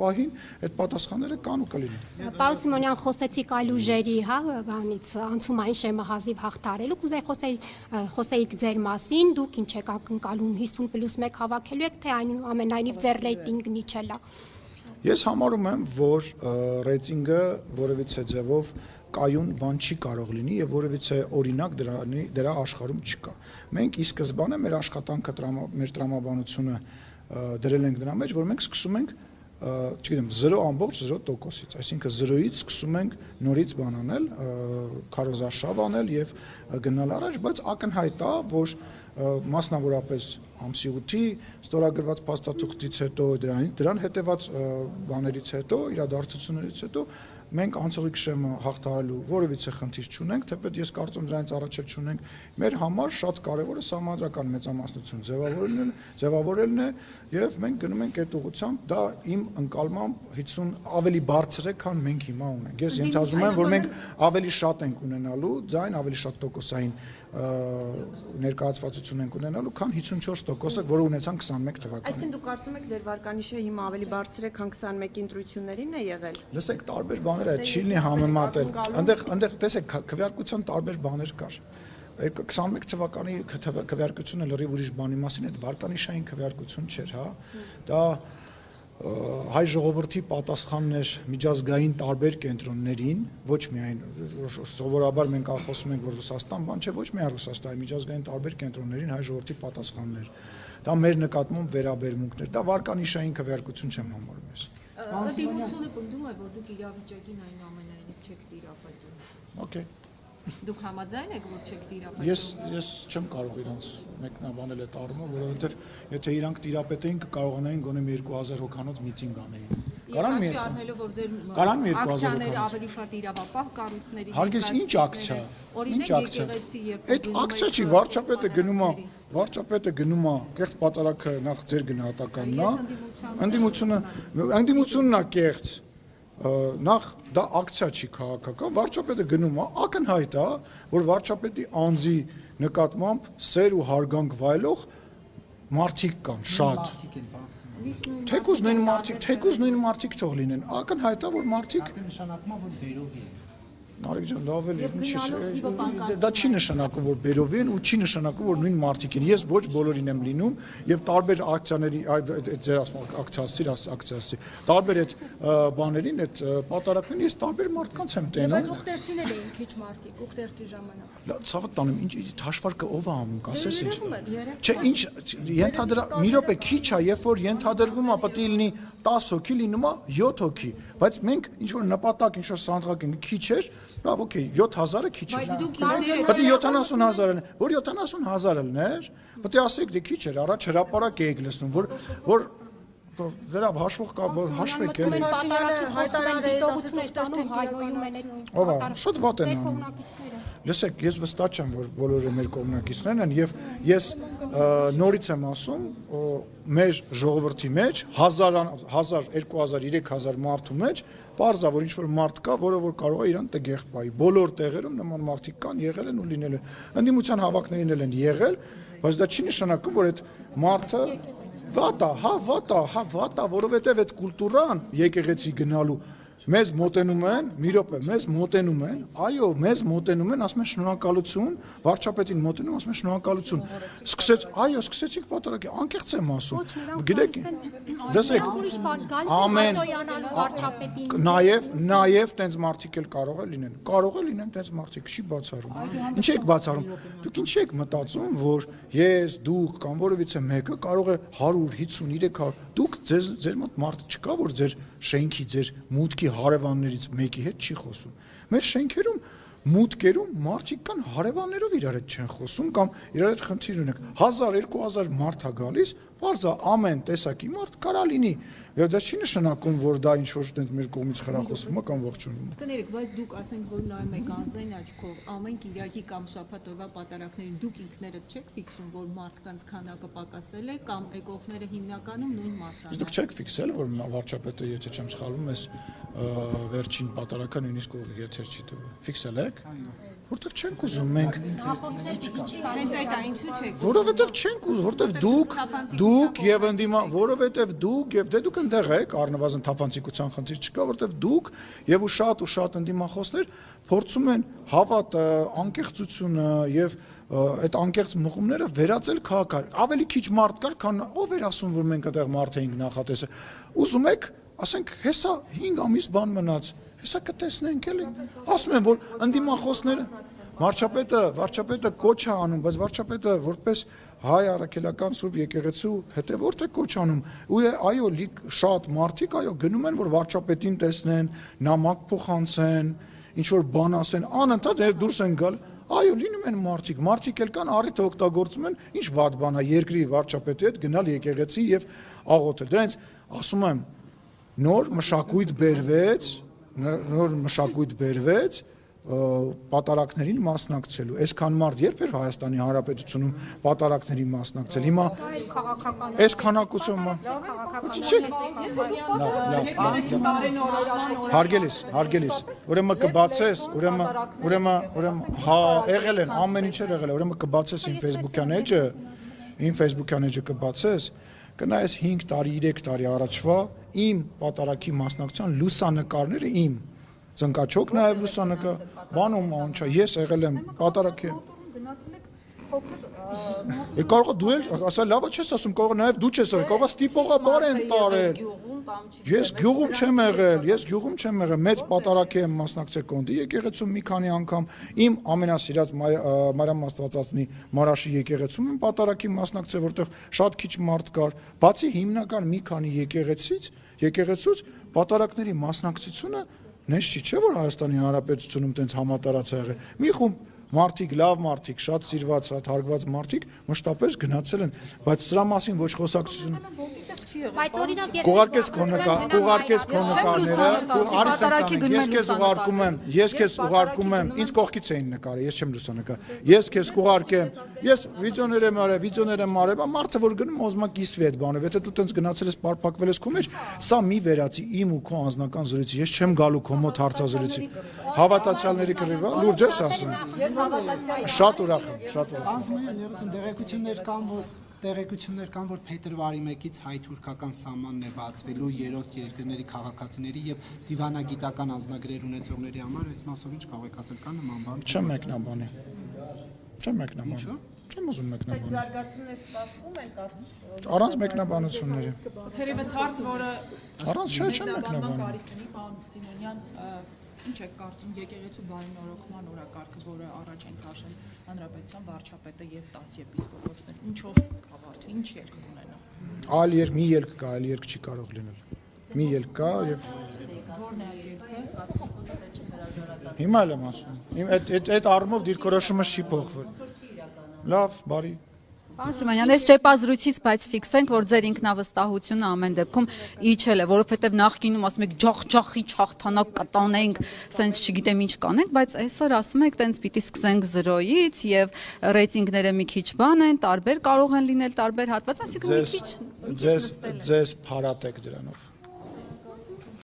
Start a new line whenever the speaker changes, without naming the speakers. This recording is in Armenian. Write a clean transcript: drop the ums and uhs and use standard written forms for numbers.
Պահին այդ պատասխանները կան ու կլինեն։
Պարոն Սիմոնյան, խոսեցիք այլ ուժերի, բանից անցումային շեմը հազիվ հաղթարելու, կուզեի խոսեիք ձեր մասին, դուք ինչ եք ակնկալում 50+1 հավաքելու եք, թե այնուամենայնիվ ձեր ռեյտինգն իջել է։
Ես համարում եմ, որ ռեյտինգը որևիցե ձևով կայուն բան չի կարող լինի եւ որևիցե օրինակ դրա աշխարհում չկա։ Մենք ի սկզբանե մեր աշխատանքը մեր տրամաբանությունը դրել ենք դրա մեջ, որ մենք սկսում ենք չգիտեմ 0.0%-ից, այսինքն 0-ից սկսում ենք նորից բան անել, քարոզարշավ անել եւ գնալ առաջ, բայց ակնհայտ է, որ մասնավորապես ամսի 8-ի ստորագրված փաստաթուղթից հետո դրան հետևած բաներից հետո, իրադարձություններից հետո մենք անցողիկ շեմը հաղթահարելու որևիցե խնդիր չունենք, թեպետ ես կարծում դրանից առաջ չունենք, մեր համար շատ կարևորը սահմանադրական մեծամասնություն ձևավորելն է եւ մենք գնում ենք այդ ուղղությամբ, դա իմ ընկալմամբ 50 ավելի բարձր է, քան մենք հիմա ունենք։ Ես ենթադրում եմ, որ մենք ավելի շատ ենք ունենալու ձայն, ավելի շատ տոկոսային ներկայացվածություն ենք ունենալու, քան 54%-ը, որը ունեցան 21 թվականին։
Այսինքն դուք կարծում եք ձեր վարկանիշը հիմա ավելի բարձր է, քան 21 ընտրություններին է եղել։
Լսեք, տարբեր բաներ է, չի լինի համեմատել։ Այնտեղ տեսեք, քվեարկության տարբեր բաներ կար։ 21 թվականի քվեարկությունը լրիվ ուրիշ բանի մասին է, վարկանիշային քվեարկություն չէր, հա։ Դա հայ ժողովրդի պատասխաններ միջազգային տարբեր կենտրոններին, ոչ միայն սովորաբար մենք խոսում ենք, որ Ռուսաստան բան չէ, ոչ միայն Ռուսաստանի միջազգային տարբեր կենտրոններին հայ ժողովրդի պատասխաններ։ Դա մեր նկատմամբ վերաբերմունքներ, դա վարկանիշային քվեարկություն չեմ համարում ես։
Ընդդիմությունը պնդում է, որ դուք իրավիճակին այնուամենայնիվ չեք տիրապետում։
Okay.
Դուք համաձայն եք, որ չեք տիրապետում։
Ես չեմ կարող իրանց մեկնաբանել այդ առումով, որովհետև եթե իրանք տիրապետեին կկարողանային գոնե 2000 հոգանոց միտինգ անեին։
Առնելով որ ձեր ակցիաները ավելի շատ իրավապահ կառույցների
Հարգես ինչ ակցիա։
Օրինակ եկեղեցի երբ
այդ ակցիա չի, վարչապետը գնում է, կեղծ պատարակը նախ ձեր գնահատականն է, ընդդիմությունն է կեղծ։ Նախ դա ակցիա չի քաղաքական, վարչապետը գնում է, ակնհայտ է, որ վարչապետի անձի նկատմամբ սեր ու հարգանք վայելող մարդիկ կան, շատ։ Թեկուզ նույն մարդիկ թող լինեն, ակնհայտ է, որ մարդիկ
նշանակում է, որ բերովի են։
Նարեկ ջան, լավ է, դա չի նշանակում, որ բերովի են ու չի նշանակում, որ նույն մարդիկ են։ Ես ոչ բոլորին եմ լինում եւ տարբեր ակցիաների, ձեր ակցիասի, տարբեր այդ բաներին, այդ պատարակներին ես տարբեր մարդկանց եմ տենում։
Բայց ուխտերցին էին քիչ մարդիկ, ուխտերցի ժամանակ։
Ցավը տանում, ինչ հաշվարկը ով է անում, կասես ինչ։ Չէ, ինչ ենթադրա, մի րոպե քիչ է, երբ որ ենթադրվում է պետք է լինի 10 հոգի, լինում է 7 հոգի, բայց մենք ինչ որ նպատակ, ինչ որ սանդղակ ենք, քիչ էր, լավ, օքեյ, 7000-ը քիչ է։ Պետք է 70000-ը, որ 70000-ը լիներ, պետք է ասեք դե քիչ էր, առաջ հրապարակ եք լսնում, որ վերավ հաշվող կա, հաշվեք էլի։ Ով է, շատ վատ են անում։ Լսեք, ես վստահ չեմ, որ բոլորը մեր կողմնակիցներն են եւ ես նորից եմ ասում, մեր ժողովրդի մեջ 1000, 2000, 3000 մարդու մեջ պարզա, որ ինչ-որ մարդ կա, որը որ կարող է իրան տգեղ պայի։ Բոլոր տեղերում նման մարդիկ կան, եղել են ու լինել են։ Ընդդիմության հավաքներին էլ են եղել, բայց դա չի նշանակում, որ այդ մարդը վատա, որովհետև այդ կուլտուրան եկեղեցի գնալու մեզ մոտենում են, մի րոպե, մեզ մոտենում են, այո, մեզ մոտենում են, ասում են շնորհակալություն, վարչապետին մոտենում, ասում են շնորհակալություն։ Սկսեցինք պատարակի, անկեղծ եմ ասում։ Գիտեք, դասեք, ամեն նաև տենց մարդիկ էլ կարող է լինեն տենց մարդիկ, չի բացառում։ Ինչ եք բացառում։ Դուք ինչ եք մտածում, որ ես, դուք կամ որևիցե մեկը կարող է 100, 50, 300, դուք ձեր մոտ մարդ չկա, որ ձեր շենքի, ձեր մուտքի հարևաններից մեկի հետ չի խոսում։ Մեր շենքերում, մուտքերում մարդիկ կան հարևաններով իրար հետ չեն խոսում կամ իրար հետ խնդիր ունենք։ 1000, 2000 մարդ է գալիս, բարձա ամեն տեսակի մարդ կարա լինի։ Եվ դա չի նշանակում, որ դա ինչ-որ տենց մեր կողմից խրախուսվում է կամ ողջունվում է։
Կներեք, բայց դուք ասենք, որ նայում եք անձայն աչքով, ամեն կիրակի կամ շաբաթ օրվա պատարակներին դուք ինքներդ չեք ֆիքսում, որ մարդկանց քանակը պակասել է կամ եկողները հիմնականում նույն մասան են։
Դուք չեք ֆիքսել, որ վարչապետը, եթե չեմ սխալվում, այս վերջին պատարակը նույնիսկ եթեր չի տվել։ Ֆիքսել եք։ Որտեվ չենք ուզում մենք,
Հենց այդ է, ինչու՞ չեք։
որովհետև չենք ուզում, որովհետև դուք եւ ընդդիմա, որովհետև դուք եւ դե դուք ընդեղ եք, առնվազն թափանցիկության խնդիր չկա, որովհետև դուք եւ ու շատ ընդդիմախոսներ փորձում են հավատը, անկեղծությունը եւ այդ անկեղծ մղումները վերածել քաղաքար։ Ավելի քիչ մարդ կար, քան ով էր ասում, որ մենք այդտեղ մարդ էինք նախատեսել։ Ուզում եք, ասենք, հեսա 5 ամիս բան մնաց, հեսա կտեսնենք էլի։ Ասում են, որ ընդդիմախոսները վարչապետը կոչ է անում, բայց վարչապետը որպես հայ առաքելական Սուրբ եկեղեցու հետևորդ է կոչ անում։ Ու այո, շատ մարդիկ այո գնում են, որ վարչապետին տեսնեն, նամակ փոխանցեն, ինչ որ բան ասեն, անընդհատ դուրս են գալ։ Այո, լինում են մարդիկ էլ կան, առիթը օգտագործում են, ինչ վատ բան է երկրի վարչապետի հետ գնալ եկեղեցի եւ աղոթել։ Դրանից ասում եմ, նոր մշակույթ բերվեց պատարակներին մասնակցելու։ Այսքան մարդ երբ էր Հայաստանի Հանրապետությունում պատարակների մասնակցել։ Հիմա այս քանակությունը Հարգելիս, ուրեմն կբացես, ուրեմն հա եղել են, ամեն ինչ եղել է, ուրեմն կբացես իմ Facebook-յան էջը կբացես, կնայես 5 տարի, 3 տարի առաջվա իմ պատարակի մասնակցության լուսանկարները իմ ծնկաչոք նաև լուսանկար, բանում անչա, ես եղել եմ պատարակի։ Կարող է դու էլ, ասա լավը չես ասում, կարող է նաև դու չես եղել, կարող է ստիպողաբար են տարել։ Ես գյուղում չեմ եղել, մեծ պատարակի եմ մասնակցել Կոնդի եկեղեցում մի քանի անգամ, իմ ամենասիրած Մարիամ Աստվածածնի Մարաշի եկեղեցում եմ պատարակի մասնակցել, որտեղ շատ քիչ մարդ կար, բացի հիմնական մի քանի եկեղեցուց պատարակների մասնակցությունը նես չէ, որ Հայաստանի Հանրապետությունում տենց համատարած ա եղել։ Մի խումբ մարդիկ, լավ մարդիկ, շատ սիրված, շատ հարգված մարդիկ մշտապես գնացել են, բայց սրա մասին ոչ խոսակցություն։
Բայց օրինակ
Կուղարկես քո նկարները, ես քեզ ուղարկում եմ, ինձ կողքից էին նկարել, ես չեմ լուսանկարել։ Ես քեզ կուղարկեմ, ես վիդեոներ եմ արել, մարդը որ գնում ուզում է կիսվի այդ բանով, եթե դու տենց գնացել ես պարփակվել ես քո մեջ, սա մի վերացի իմ ու քո անձնական զրույցի, ես չեմ գալու քո մոտ հարցազրույցի։ Հավատացյալների կռիվ, լուրջ ես ասում։ Շատ ուրախ եմ։
Անձնական տեղեկություններ կան, որ փետրվարի 1-ից հայ-թուրքական սահմանն է բացվելու երրորդ երկրների քաղաքացիների եւ դիվանագիտական անձնագրեր ունեցողների համար, այս մասով ինչ կարող եք ասել, կա նման բան։
Չեմ մեկնաբանի։ Չեմ ուզում մեկնաբանել։
Զարգացումներ սպասվում են կարճ։
Առանց մեկնաբանությունների։
Թերևս հարց, որը
Առանց չեմ մեկնաբանում։
կարիքնի, պարոն Սիմոնյան, ինչ եք կարծում եկեղեցու բարենորոգման օրակարգը, որը առաջ են քաշել հանրապետության վարչապետը եւ 10 եպիսկոպոսներ, ինչով կավարտվի, ինչ ելք ունենա։
Մի ելք կա, այլ ելք չի կարող լինել։ Մի ելք կա եւ
Որն է ելքը։
հիմա էլ եմ ասում։ Այդ առումով դիրքորոշումը չի փոխվել։ Լավ, բարի։
Պարոն Սիմոնյան, այս ճեպազրույցից բայց ֆիքսենք, որ ձեր ինքնավստահությունը ամեն դեպքում իջել է, որովհետև նախկինում ասում եք ջախ-ջախի հաղթանակ կտանենք, սենց չգիտեմ ինչ կանենք, բայց այսօր ասում եք տենց պիտի սկսենք 0-ից եւ ռեյտինգները մի քիչ բան են, տարբեր կարող են լինել տարբեր հատված, այսինքն մի քիչ
ձեզ փարատեք դրանով։